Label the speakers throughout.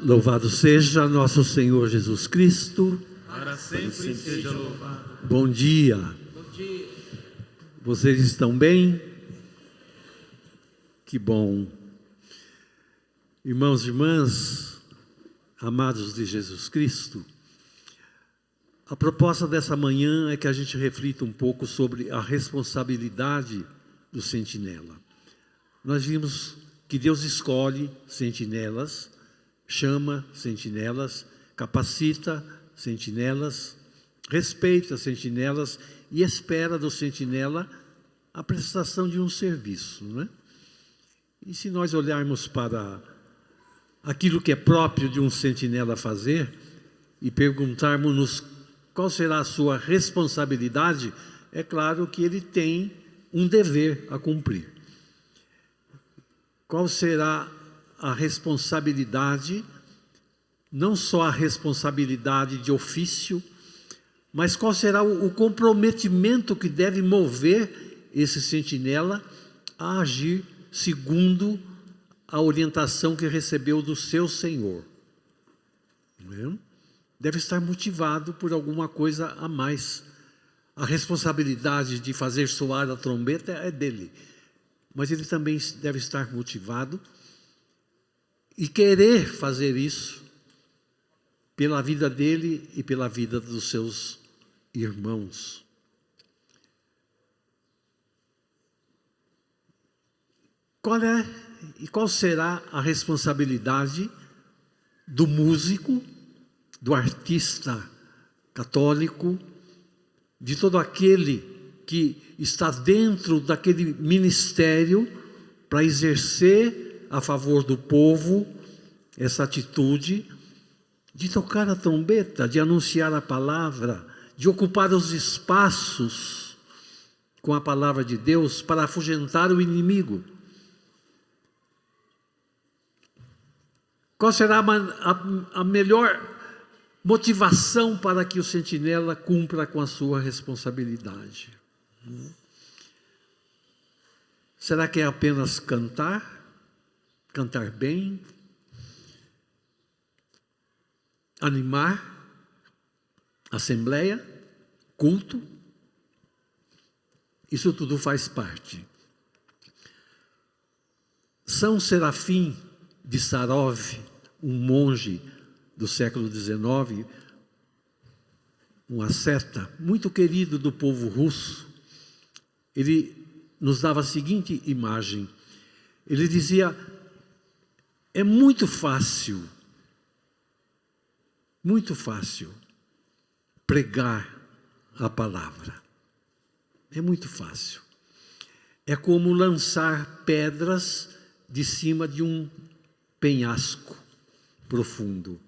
Speaker 1: Louvado seja nosso Senhor Jesus Cristo.
Speaker 2: Para sempre seja louvado.
Speaker 1: Bom dia.
Speaker 2: Bom dia.
Speaker 1: Vocês estão bem? Que bom. Irmãos e irmãs, amados de Jesus Cristo, a proposta dessa manhã é que a gente reflita um pouco sobre a responsabilidade do sentinela. Nós vimos que Deus escolhe sentinelas, chama sentinelas, capacita sentinelas, respeita sentinelas e espera do sentinela a prestação de um serviço, não é? E se nós olharmos para aquilo que é próprio de um sentinela fazer e perguntarmos-nos qual será a sua responsabilidade, é claro que ele tem um dever a cumprir. Qual será a responsabilidade, não só a responsabilidade de ofício, mas qual será o comprometimento que deve mover esse sentinela a agir segundo a orientação que recebeu do seu Senhor? Não é? Deve estar motivado por alguma coisa a mais. A responsabilidade de fazer soar a trombeta é dele, mas ele também deve estar motivado e querer fazer isso pela vida dele e pela vida dos seus irmãos. Qual será a responsabilidade do músico, do artista católico, de todo aquele que está dentro daquele ministério para exercer a favor do povo essa atitude de tocar a trombeta, de anunciar a palavra, de ocupar os espaços com a palavra de Deus para afugentar o inimigo? Qual será a melhor motivação para que o sentinela cumpra com a sua responsabilidade? Será que é apenas cantar? Cantar bem? Animar? Assembleia? Culto? Isso tudo faz parte. São Serafim de Sarov, um monge do século XIX, um asceta muito querido do povo russo, ele nos dava a seguinte imagem. Ele dizia: é muito fácil pregar a palavra. É muito fácil. É como lançar pedras de cima de um penhasco profundo.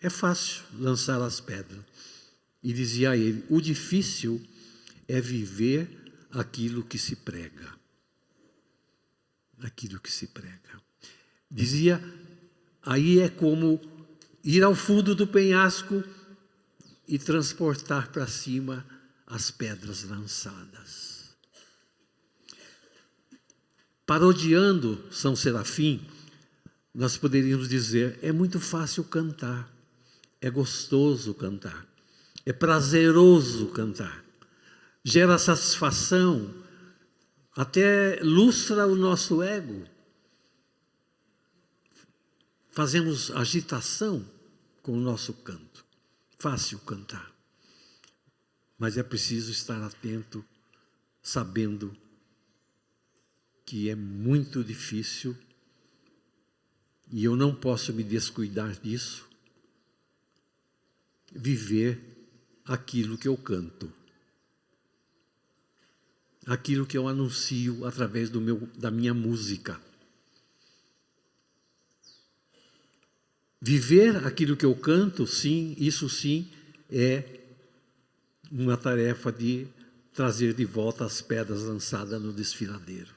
Speaker 1: É fácil lançar as pedras. E dizia ele: o difícil é viver aquilo que se prega. Aquilo que se prega. Dizia, aí é como ir ao fundo do penhasco e transportar para cima as pedras lançadas. Parodiando São Serafim, nós poderíamos dizer: é muito fácil cantar, é gostoso cantar, é prazeroso cantar, gera satisfação, até lustra o nosso ego. Fazemos agitação com o nosso canto. Fácil cantar, mas é preciso estar atento, sabendo que é muito difícil e eu não posso me descuidar disso, viver aquilo que eu canto, aquilo que eu anuncio através da minha música. Viver aquilo que eu canto, sim, isso sim é uma tarefa de trazer de volta as pedras lançadas no desfiladeiro.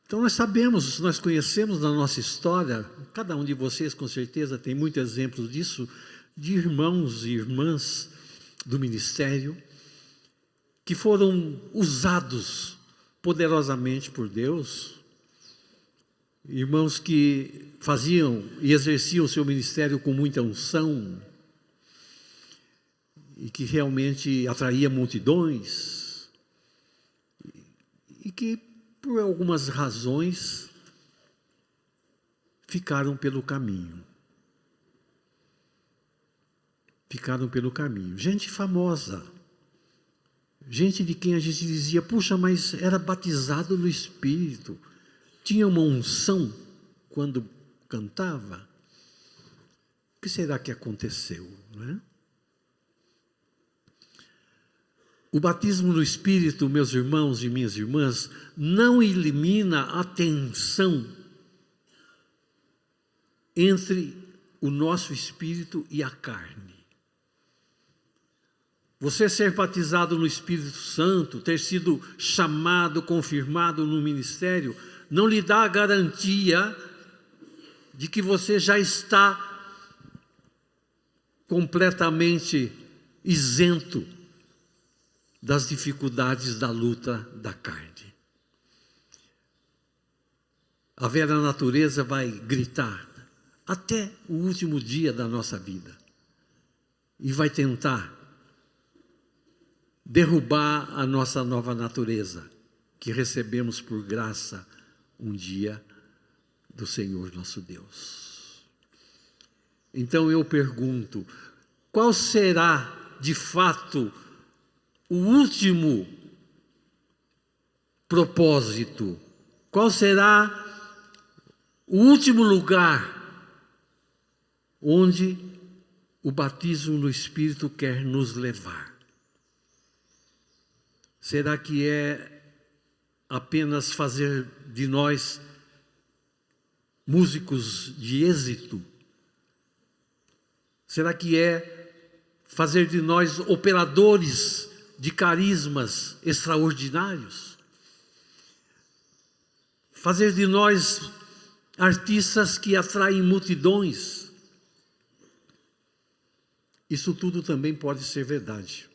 Speaker 1: Então nós conhecemos na nossa história, cada um de vocês com certeza tem muitos exemplos disso, de irmãos e irmãs do ministério que foram usados poderosamente por Deus, irmãos que faziam e exerciam o seu ministério com muita unção e que realmente atraía multidões e que, por algumas razões, ficaram pelo caminho. Ficaram pelo caminho. Gente famosa. Gente de quem a gente dizia, puxa, mas era batizado no Espírito. Tinha uma unção quando cantava. O que será que aconteceu, não é? O batismo no Espírito, meus irmãos e minhas irmãs, não elimina a tensão entre o nosso espírito e a carne. Você ser batizado no Espírito Santo, ter sido chamado, confirmado no ministério, não lhe dá a garantia de que você já está completamente isento das dificuldades da luta da carne. A velha natureza vai gritar até o último dia da nossa vida e vai tentar derrubar a nossa nova natureza, que recebemos por graça um dia do Senhor nosso Deus. Então eu pergunto, qual será de fato o último propósito? Qual será o último lugar onde o batismo no Espírito quer nos levar? Será que é apenas fazer de nós músicos de êxito? Será que é fazer de nós operadores de carismas extraordinários? Fazer de nós artistas que atraem multidões? Isso tudo também pode ser verdade.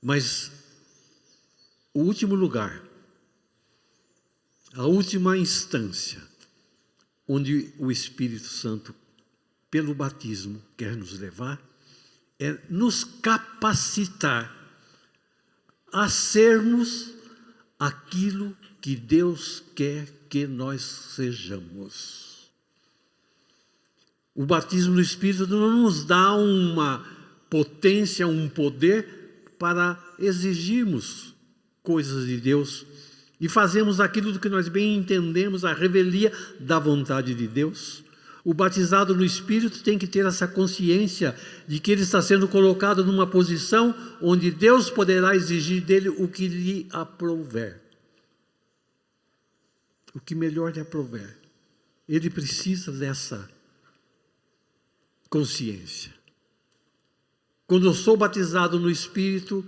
Speaker 1: Mas o último lugar, a última instância, onde o Espírito Santo, pelo batismo, quer nos levar, é nos capacitar a sermos aquilo que Deus quer que nós sejamos. O batismo no Espírito não nos dá uma potência, um poder para exigirmos coisas de Deus e fazemos aquilo que nós bem entendemos, a revelia da vontade de Deus. O batizado no Espírito tem que ter essa consciência de que ele está sendo colocado numa posição onde Deus poderá exigir dele o que lhe aprouver. O que melhor lhe aprouver. Ele precisa dessa consciência. Quando eu sou batizado no Espírito,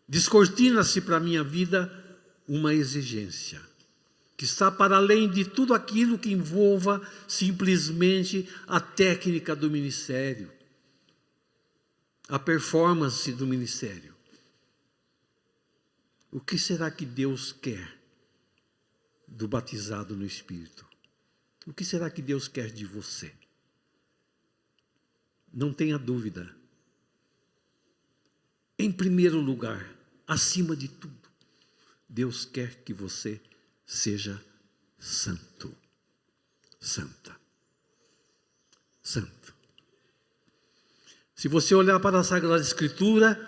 Speaker 1: descortina-se para a minha vida uma exigência que está para além de tudo aquilo que envolva simplesmente a técnica do ministério, a performance do ministério. O que será que Deus quer do batizado no Espírito? O que será que Deus quer de você? Não tenha dúvida. Em primeiro lugar, acima de tudo, Deus quer que você seja santo, santa, santo. Se você olhar para a Sagrada Escritura,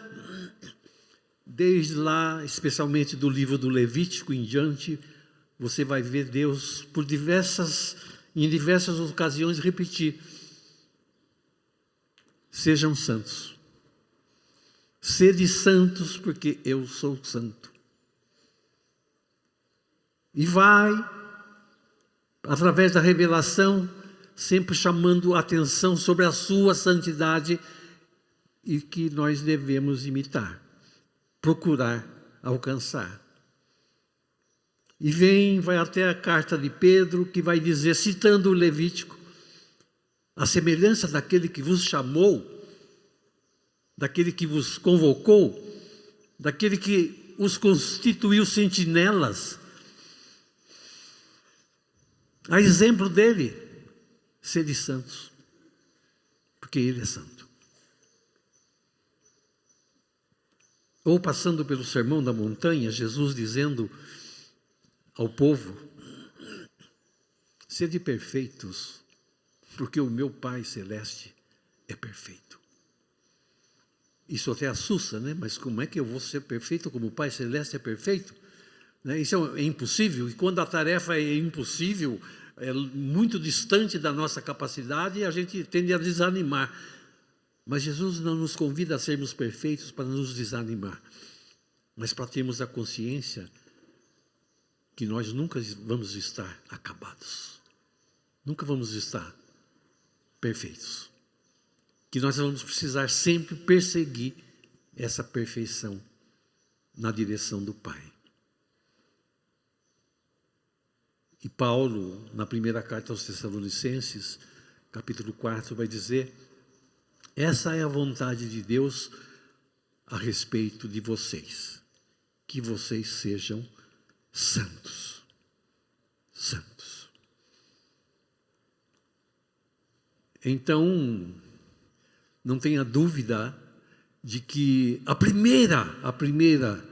Speaker 1: desde lá, especialmente do livro do Levítico em diante, você vai ver Deus em diversas ocasiões repetir: sejam santos. Sede santos, porque eu sou santo. E vai, através da revelação, sempre chamando a atenção sobre a sua santidade e que nós devemos imitar, procurar alcançar. E vai até a carta de Pedro, que vai dizer, citando o Levítico, a semelhança daquele que vos chamou, daquele que vos convocou, daquele que os constituiu sentinelas. A exemplo dele, sede santos, porque ele é santo. Ou passando pelo Sermão da Montanha, Jesus dizendo ao povo: sede perfeitos, porque o meu Pai Celeste é perfeito. Isso até assusta, né? Mas como é que eu vou ser perfeito como o Pai Celeste é perfeito? Isso é impossível, e quando a tarefa é impossível, é muito distante da nossa capacidade, a gente tende a desanimar. Mas Jesus não nos convida a sermos perfeitos para nos desanimar, mas para termos a consciência que nós nunca vamos estar acabados, nunca vamos estar perfeitos, que nós vamos precisar sempre perseguir essa perfeição na direção do Pai. E Paulo, na primeira carta aos Tessalonicenses, capítulo 4, vai dizer: essa é a vontade de Deus a respeito de vocês, que vocês sejam santos. Santos. Então, não tenha dúvida de que a primeira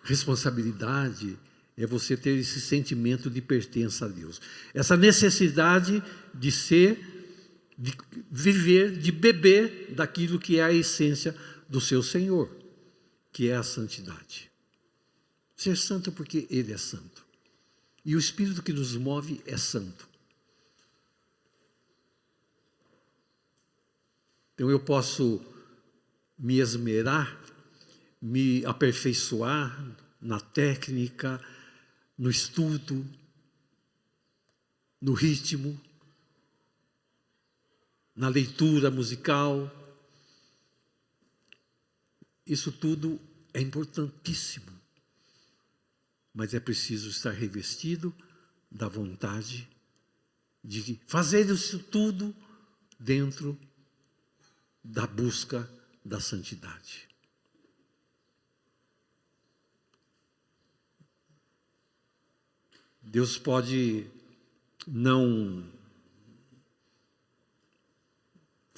Speaker 1: responsabilidade é você ter esse sentimento de pertença a Deus. Essa necessidade de de viver, de beber daquilo que é a essência do seu Senhor, que é a santidade. Ser santo porque Ele é santo. E o Espírito que nos move é santo. Então eu posso me esmerar, me aperfeiçoar na técnica, no estudo, no ritmo, na leitura musical. Isso tudo é importantíssimo, mas é preciso estar revestido da vontade de fazer isso tudo dentro da busca da santidade. Deus pode não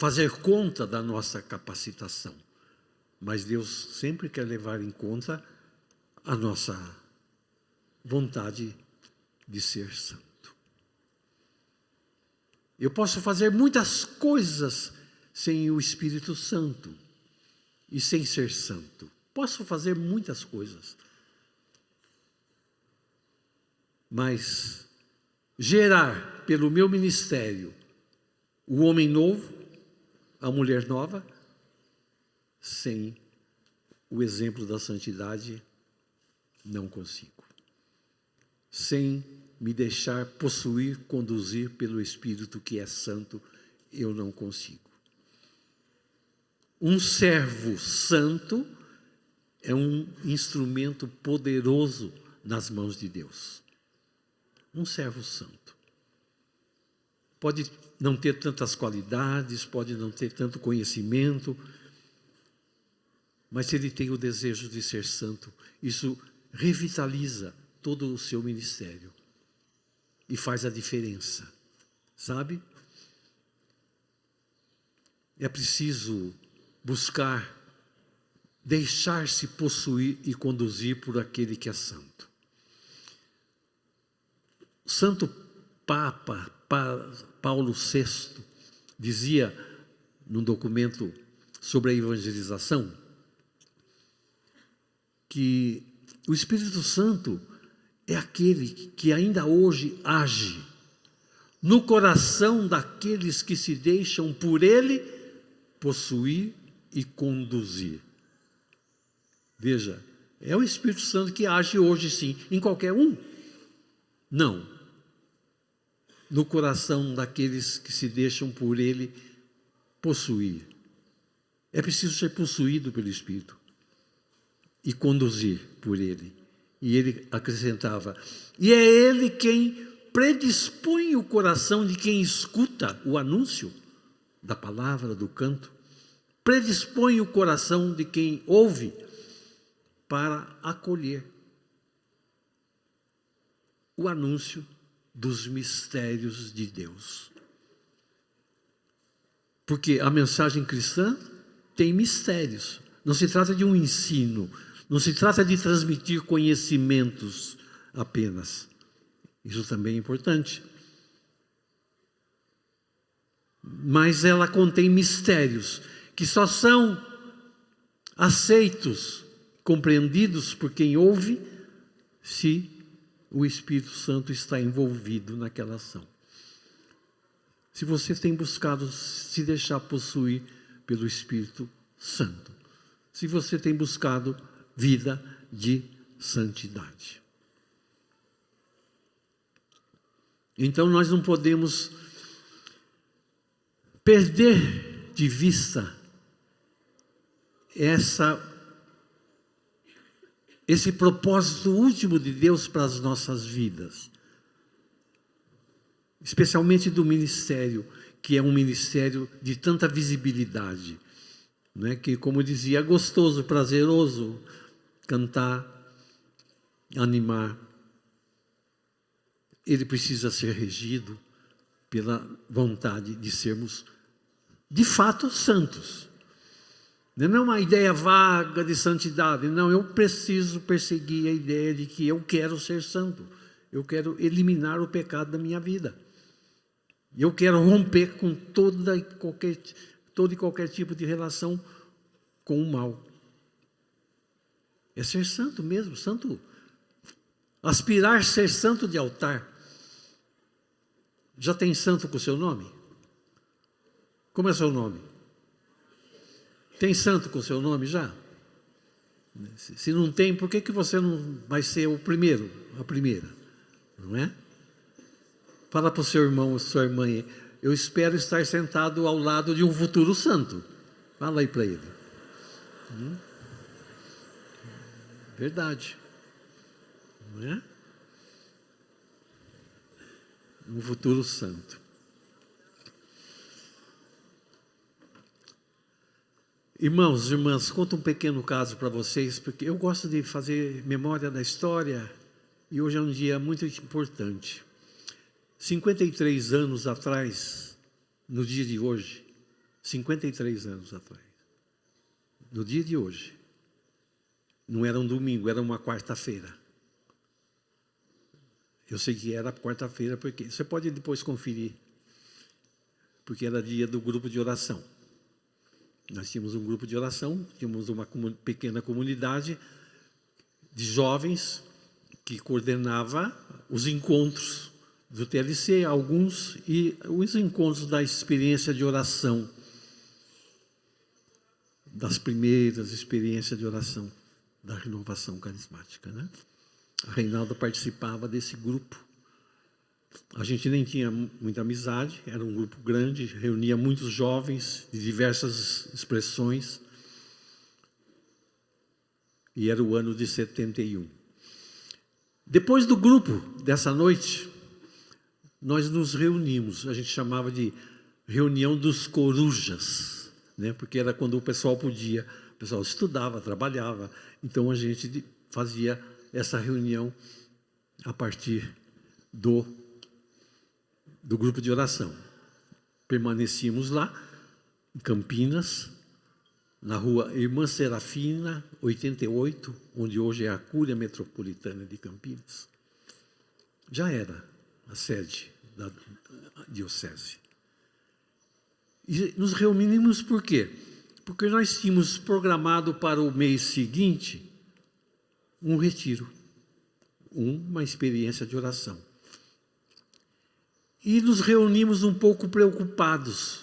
Speaker 1: fazer conta da nossa capacitação, mas Deus sempre quer levar em conta a nossa vontade de ser santo. Eu posso fazer muitas coisas sem o Espírito Santo e sem ser santo. Posso fazer muitas coisas, mas gerar pelo meu ministério o homem novo, a mulher nova, sem o exemplo da santidade, não consigo. Sem me deixar possuir, conduzir pelo Espírito que é santo, eu não consigo. Um servo santo é um instrumento poderoso nas mãos de Deus. Um servo santo. Pode não ter tantas qualidades, pode não ter tanto conhecimento, mas se ele tem o desejo de ser santo, isso revitaliza todo o seu ministério e faz a diferença, sabe? É preciso buscar deixar-se possuir e conduzir por aquele que é santo. Santo Papa Paulo VI dizia num documento sobre a evangelização que o Espírito Santo é aquele que ainda hoje age no coração daqueles que se deixam por ele possuir e conduzir. Veja, é o Espírito Santo que age hoje sim, em qualquer um? Não. No coração daqueles que se deixam por ele possuir. É preciso ser possuído pelo Espírito e conduzir por ele. E ele acrescentava, e é ele quem predispõe o coração de quem escuta o anúncio da palavra, do canto, predispõe o coração de quem ouve para acolher o anúncio dos mistérios de Deus. Porque a mensagem cristã tem mistérios. Não se trata de um ensino, não se trata de transmitir conhecimentos apenas. Isso também é importante. Mas ela contém mistérios que só são aceitos, compreendidos por quem ouve, se o Espírito Santo está envolvido naquela ação. Se você tem buscado se deixar possuir pelo Espírito Santo. Se você tem buscado vida de santidade. Então nós não podemos perder de vista esse propósito último de Deus para as nossas vidas. Especialmente do ministério, que é um ministério de tanta visibilidade, né? Que, como dizia, é gostoso, prazeroso cantar, animar. Ele precisa ser regido pela vontade de sermos, de fato, santos. Não é uma ideia vaga de santidade. Não, eu preciso perseguir a ideia de que eu quero ser santo. Eu quero eliminar o pecado da minha vida. Eu quero romper com todo e qualquer tipo de relação com o mal. É ser santo mesmo, santo. Aspirar a ser santo de altar. Já tem santo com o seu nome? Como é seu nome? Tem santo com o seu nome já? Se não tem, por que você não vai ser o primeiro, a primeira? Não é? Fala para o seu irmão, sua irmã, eu espero estar sentado ao lado de um futuro santo. Fala aí para ele. Verdade. Não é? Um futuro santo. Irmãos, irmãs, conta um pequeno caso para vocês, porque eu gosto de fazer memória da história e hoje é um dia muito importante. 53 anos atrás, no dia de hoje, 53 anos atrás, no dia de hoje, não era um domingo, era uma quarta-feira. Eu sei que era quarta-feira, porque você pode depois conferir, porque era dia do grupo de oração. Nós tínhamos um grupo de oração, tínhamos uma pequena comunidade de jovens que coordenava os encontros do TLC, alguns, e os encontros da experiência de oração, das primeiras experiências de oração da renovação carismática, né? A Reinalda participava desse grupo. A gente nem tinha muita amizade, era um grupo grande, reunia muitos jovens de diversas expressões. E era o ano de 71. Depois do grupo, dessa noite, nós nos reunimos, a gente chamava de reunião dos corujas, né? Porque era quando o pessoal podia, o pessoal estudava, trabalhava, então a gente fazia essa reunião a partir do grupo de oração. Permanecíamos lá, em Campinas, na rua Irmã Serafina, 88, onde hoje é a Cúria Metropolitana de Campinas. Já era a sede da diocese. E nos reunimos por quê? Porque nós tínhamos programado para o mês seguinte um retiro, uma experiência de oração. E nos reunimos um pouco preocupados,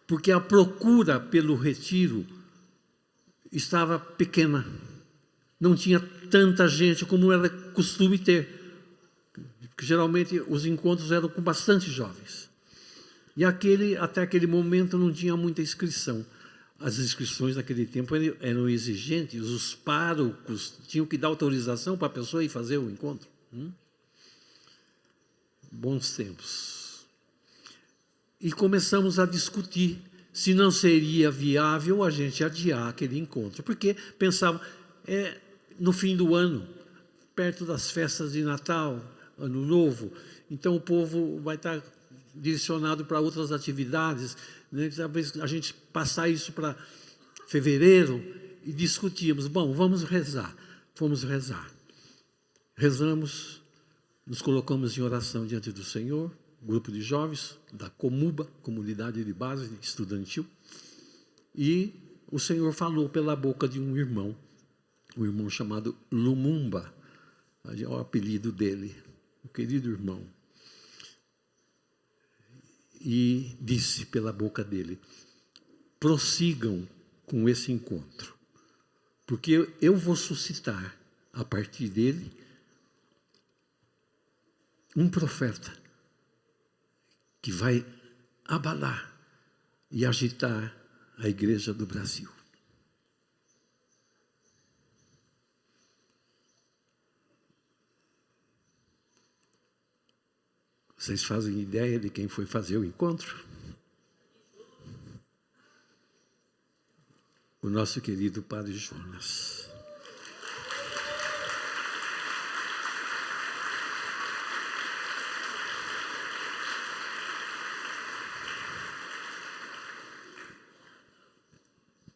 Speaker 1: porque a procura pelo retiro estava pequena. Não tinha tanta gente como era costume ter. Porque geralmente os encontros eram com bastante jovens. E até aquele momento não tinha muita inscrição. As inscrições naquele tempo eram exigentes, os párocos tinham que dar autorização para a pessoa ir fazer o encontro. Bons tempos. E começamos a discutir se não seria viável a gente adiar aquele encontro, porque pensavam, no fim do ano, perto das festas de Natal, Ano Novo. Então o povo vai estar direcionado para outras atividades, né? Talvez a gente passar isso para fevereiro e discutirmos. Bom, vamos rezar. Fomos rezar. Rezamos, nos colocamos em oração diante do Senhor, grupo de jovens da Comuba, comunidade de base estudantil, e o Senhor falou pela boca de um irmão chamado Lumumba, é o apelido dele, o querido irmão, e disse pela boca dele: prossigam com esse encontro, porque eu vou suscitar a partir dele um profeta que vai abalar e agitar a igreja do Brasil. Vocês fazem ideia de quem foi fazer o encontro? O nosso querido Padre Jonas.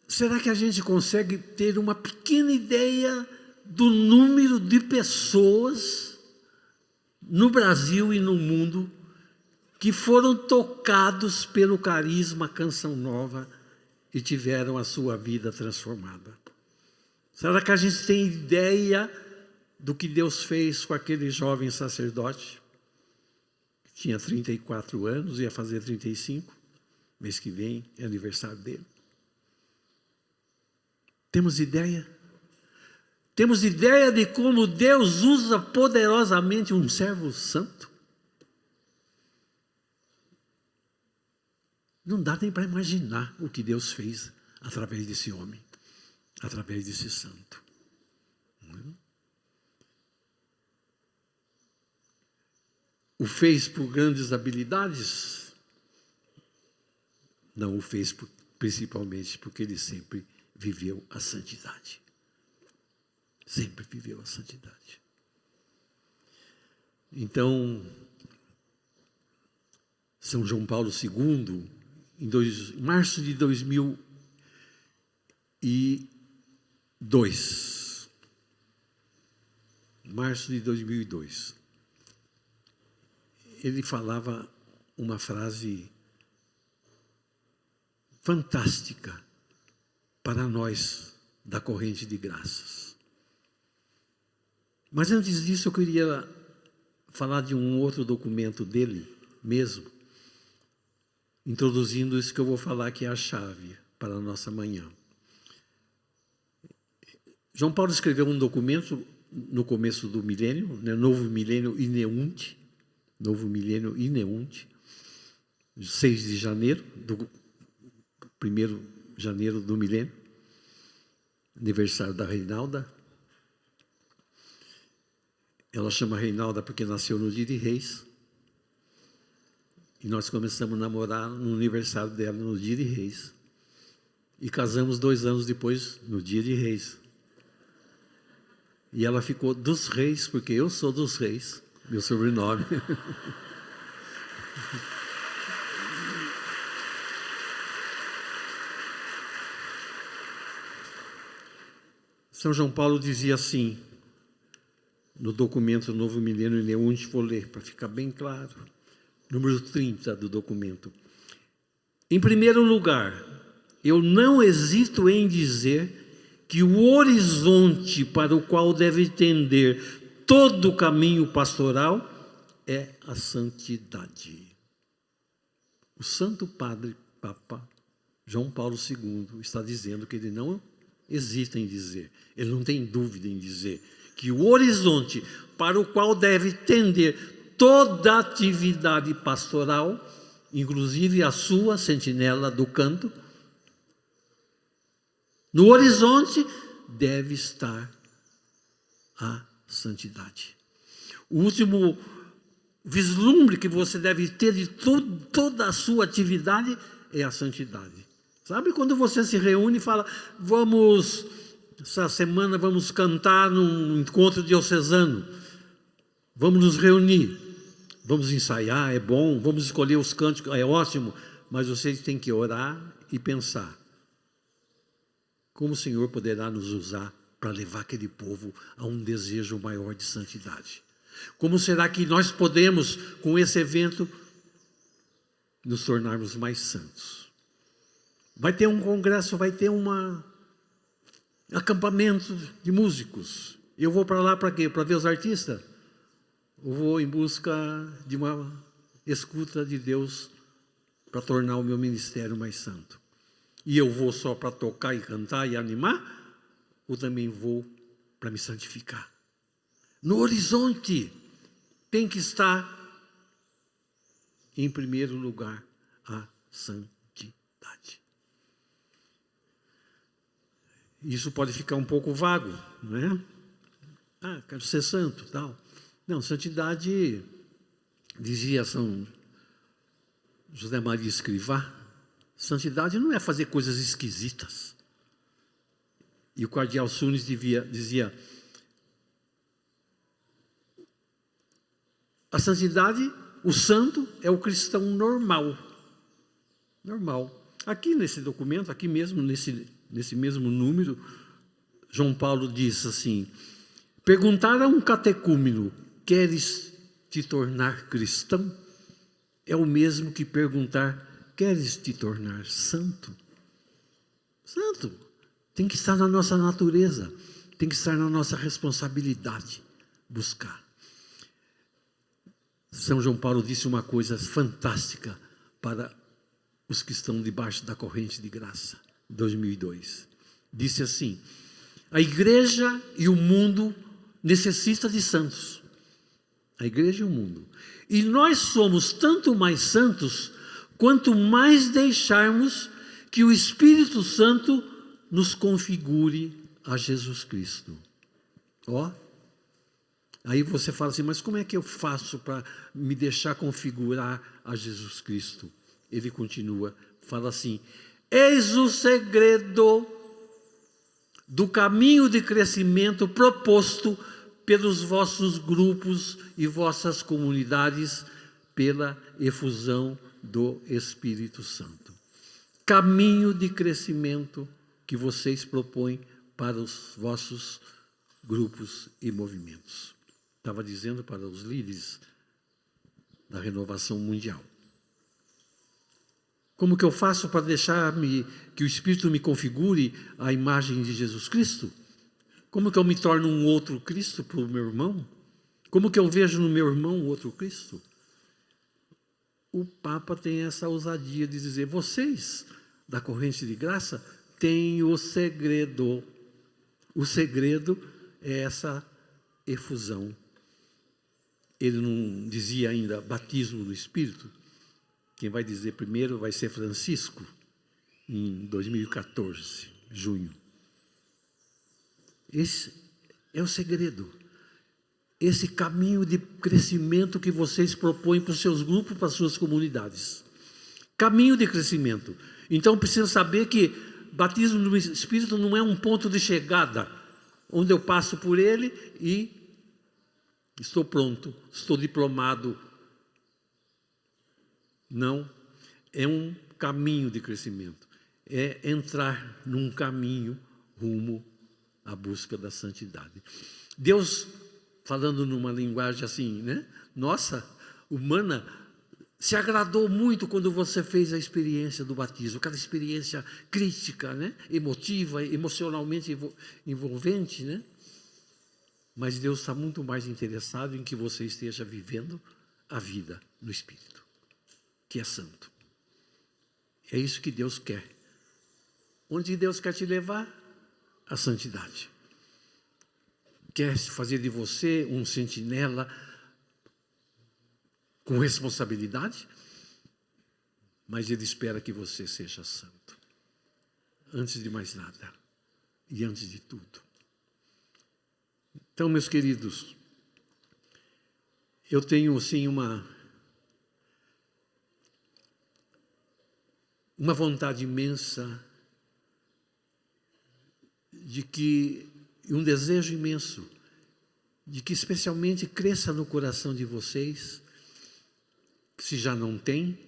Speaker 1: Será que a gente consegue ter uma pequena ideia do número de pessoas no Brasil e no mundo que foram tocados pelo carisma Canção Nova e tiveram a sua vida transformada? Será que a gente tem ideia do que Deus fez com aquele jovem sacerdote? Que tinha 34 anos, ia fazer 35, mês que vem é aniversário dele. Temos ideia? Temos ideia de como Deus usa poderosamente um servo santo? Não dá nem para imaginar o que Deus fez através desse homem, através desse santo. O fez por grandes habilidades? Não o fez principalmente porque ele sempre viveu a santidade. Sempre viveu a santidade. Então, São João Paulo II, em março de 2002, ele falava uma frase fantástica para nós da corrente de graças. Mas antes disso eu queria falar de um outro documento dele mesmo, introduzindo isso que eu vou falar, que é a chave para a nossa manhã. João Paulo escreveu um documento no começo do milênio, né, Novo Milênio Ineunte, 6 de janeiro, do 1º de janeiro do milênio, aniversário da Reinalda. Ela chama Reinalda porque nasceu no dia de Reis. E nós começamos a namorar no aniversário dela, no dia de Reis. E casamos 2 anos depois, no dia de Reis. E ela ficou dos Reis, porque eu sou dos Reis, meu sobrenome. São João Paulo dizia assim, no documento Novo Milênio Ineunte, vou ler para ficar bem claro, número 30 do documento. Em primeiro lugar, eu não hesito em dizer que o horizonte para o qual deve tender todo o caminho pastoral é a santidade. O Santo Padre Papa João Paulo II está dizendo que ele não hesita em dizer, ele não tem dúvida em dizer, que o horizonte para o qual deve tender toda atividade pastoral, inclusive a sua sentinela do canto, no horizonte deve estar a santidade. O último vislumbre que você deve ter de toda a sua atividade é a santidade. Sabe quando você se reúne e fala, vamos Essa semana vamos cantar num encontro diocesano. Vamos nos reunir. Vamos ensaiar, é bom. Vamos escolher os cânticos, é ótimo. Mas vocês têm que orar e pensar. Como o Senhor poderá nos usar para levar aquele povo a um desejo maior de santidade? Como será que nós podemos, com esse evento, nos tornarmos mais santos? Vai ter um congresso, vai ter um acampamento de músicos. Eu vou para lá para quê? Para ver os artistas? Eu vou em busca de uma escuta de Deus para tornar o meu ministério mais santo. E eu vou só para tocar e cantar e animar? Ou também vou para me santificar? No horizonte tem que estar, em primeiro lugar, a santidade. Isso pode ficar um pouco vago, não é? Ah, quero ser santo, tal. Não, santidade, dizia São José Maria Escrivá, santidade não é fazer coisas esquisitas. E o cardeal Sunes dizia, a santidade, o santo, é o cristão normal. Normal. Aqui nesse documento, aqui mesmo, nesse mesmo número, João Paulo diz assim, perguntar a um catecúmeno, queres te tornar cristão? É o mesmo que perguntar, queres te tornar santo? Santo. Tem que estar na nossa natureza, tem que estar na nossa responsabilidade, buscar. São João Paulo disse uma coisa fantástica para os que estão debaixo da corrente de graça, 2002. Disse assim, a igreja e o mundo necessitam de santos. A igreja e o mundo. E nós somos tanto mais santos, quanto mais deixarmos que o Espírito Santo nos configure a Jesus Cristo. Ó. Aí você fala assim, mas como é que eu faço para me deixar configurar a Jesus Cristo? Ele continua, fala assim, eis o segredo do caminho de crescimento proposto pelos vossos grupos e vossas comunidades pela efusão do Espírito Santo. Caminho de crescimento que vocês propõem para os vossos grupos e movimentos. Estava dizendo para os líderes da renovação mundial. Como que eu faço para deixar que o Espírito me configure a imagem de Jesus Cristo? Como que eu me torno um outro Cristo para o meu irmão? Como que eu vejo no meu irmão um outro Cristo? O Papa tem essa ousadia de dizer, vocês da corrente de graça têm o segredo. O segredo é essa efusão. Ele não dizia ainda batismo no Espírito. Quem vai dizer primeiro vai ser Francisco, em 2014, junho. Esse é o segredo. Esse caminho de crescimento que vocês propõem para os seus grupos, para as suas comunidades. Caminho de crescimento. Então, precisa saber que batismo no Espírito não é um ponto de chegada, onde eu passo por ele e estou pronto, estou diplomado. Não, é um caminho de crescimento. É entrar num caminho rumo à busca da santidade. Deus, falando numa linguagem assim, né? Nossa, humana, se agradou muito quando você fez a experiência do batismo, aquela experiência crítica, né? Emotiva, emocionalmente envolvente, né? Mas Deus está muito mais interessado em que você esteja vivendo a vida no Espírito, que é santo. É isso que Deus quer. Onde Deus quer te levar? A santidade. Quer fazer de você um sentinela com responsabilidade, mas Ele espera que você seja santo. Antes de mais nada e antes de tudo. Então, meus queridos, eu tenho assim uma vontade imensa um desejo imenso, de que especialmente cresça no coração de vocês, se já não tem,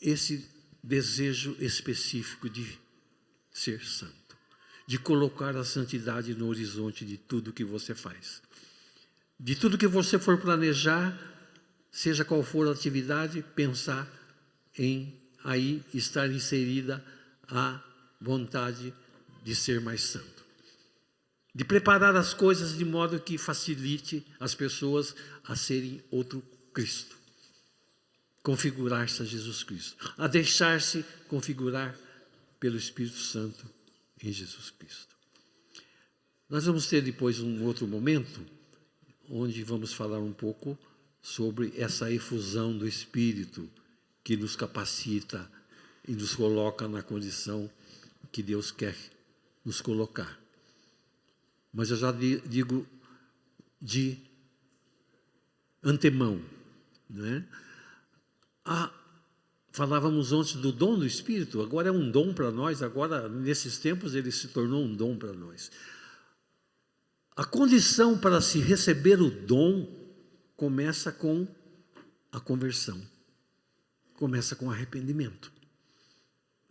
Speaker 1: esse desejo específico de ser santo, de colocar a santidade no horizonte de tudo que você faz. De tudo que você for planejar, seja qual for a atividade, pensar em aí estar inserida a vontade de ser mais santo. De preparar as coisas de modo que facilite as pessoas a serem outro Cristo. Configurar-se a Jesus Cristo. A deixar-se configurar pelo Espírito Santo em Jesus Cristo. Nós vamos ter depois um outro momento, onde vamos falar um pouco sobre essa efusão do Espírito, que nos capacita e nos coloca na condição que Deus quer nos colocar. Mas eu já digo de antemão, né? Falávamos antes do dom do Espírito, agora é um dom para nós, agora nesses tempos ele se tornou um dom para nós. A condição para se receber o dom começa com a conversão, começa com arrependimento.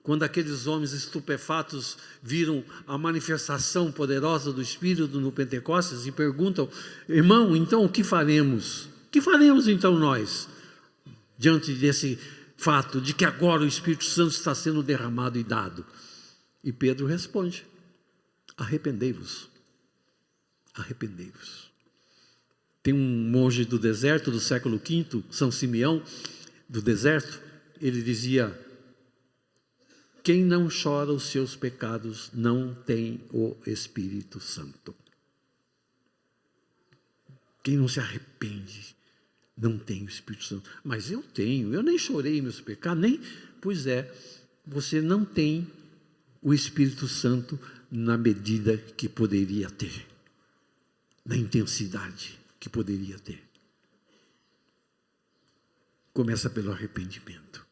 Speaker 1: Quando aqueles homens estupefatos viram a manifestação poderosa do Espírito no Pentecostes e perguntam: irmão, então o que faremos? O que faremos então nós? Diante desse fato de que agora o Espírito Santo está sendo derramado e dado. E Pedro responde: arrependei-vos. Arrependei-vos. Tem um monge do deserto do século V, São Simeão, do deserto, ele dizia: quem não chora os seus pecados não tem o Espírito Santo. Quem não se arrepende não tem o Espírito Santo. Mas eu tenho, eu nem chorei meus pecados, nem... Pois é, você não tem o Espírito Santo na medida que poderia ter, na intensidade que poderia ter. Começa pelo arrependimento.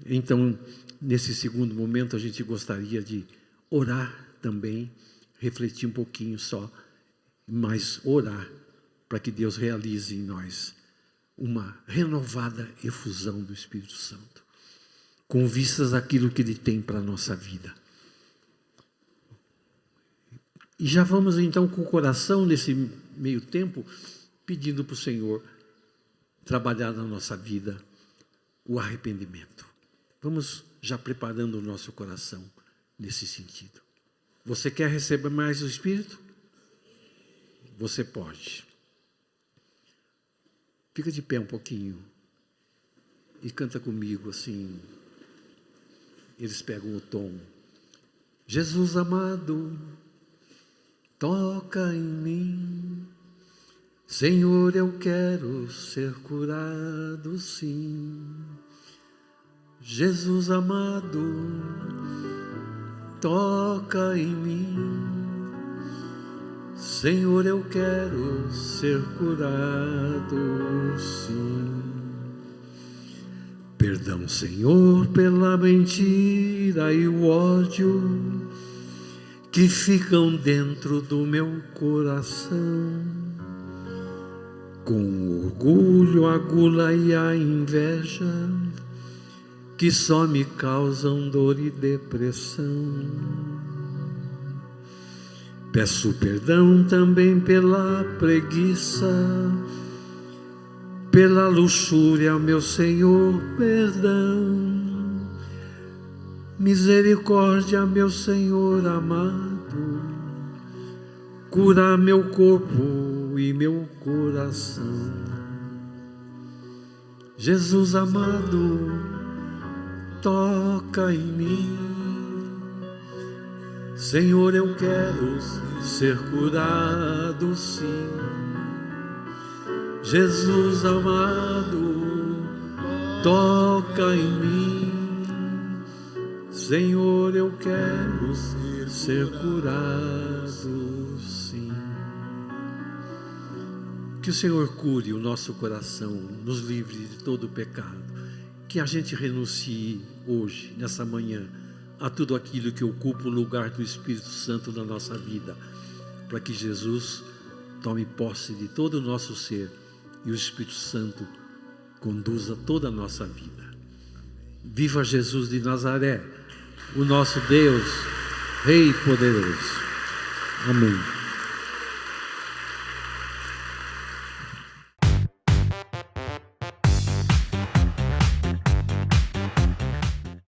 Speaker 1: Então, nesse segundo momento, a gente gostaria de orar também, refletir um pouquinho só, mas orar para que Deus realize em nós uma renovada efusão do Espírito Santo, com vistas àquilo que Ele tem para a nossa vida. E já vamos então com o coração, nesse meio tempo, pedindo para o Senhor trabalhar na nossa vida o arrependimento. Vamos já preparando o nosso coração nesse sentido. Você quer receber mais do Espírito? Você pode. Fica de pé um pouquinho e canta comigo assim. Eles pegam o tom. Jesus amado, toca em mim. Senhor, eu quero ser curado, sim. Jesus amado, toca em mim. Senhor, eu quero ser curado, sim. Perdão, Senhor, pela mentira e o ódio que ficam dentro do meu coração, com o orgulho, a gula e a inveja que só me causam dor e depressão. Peço perdão também pela preguiça, pela luxúria, meu Senhor, perdão. Misericórdia, meu Senhor amado, cura meu corpo e meu coração. Jesus amado, toca em mim. Senhor, eu quero ser curado, sim. Jesus amado, toca em mim. Senhor, eu quero ser curado, sim. Que o Senhor cure o nosso coração, nos livre de todo o pecado que a gente renuncie hoje, nessa manhã, a tudo aquilo que ocupa o lugar do Espírito Santo na nossa vida, para que Jesus tome posse de todo o nosso ser e o Espírito Santo conduza toda a nossa vida. Viva Jesus de Nazaré, o nosso Deus, Rei poderoso. Amém.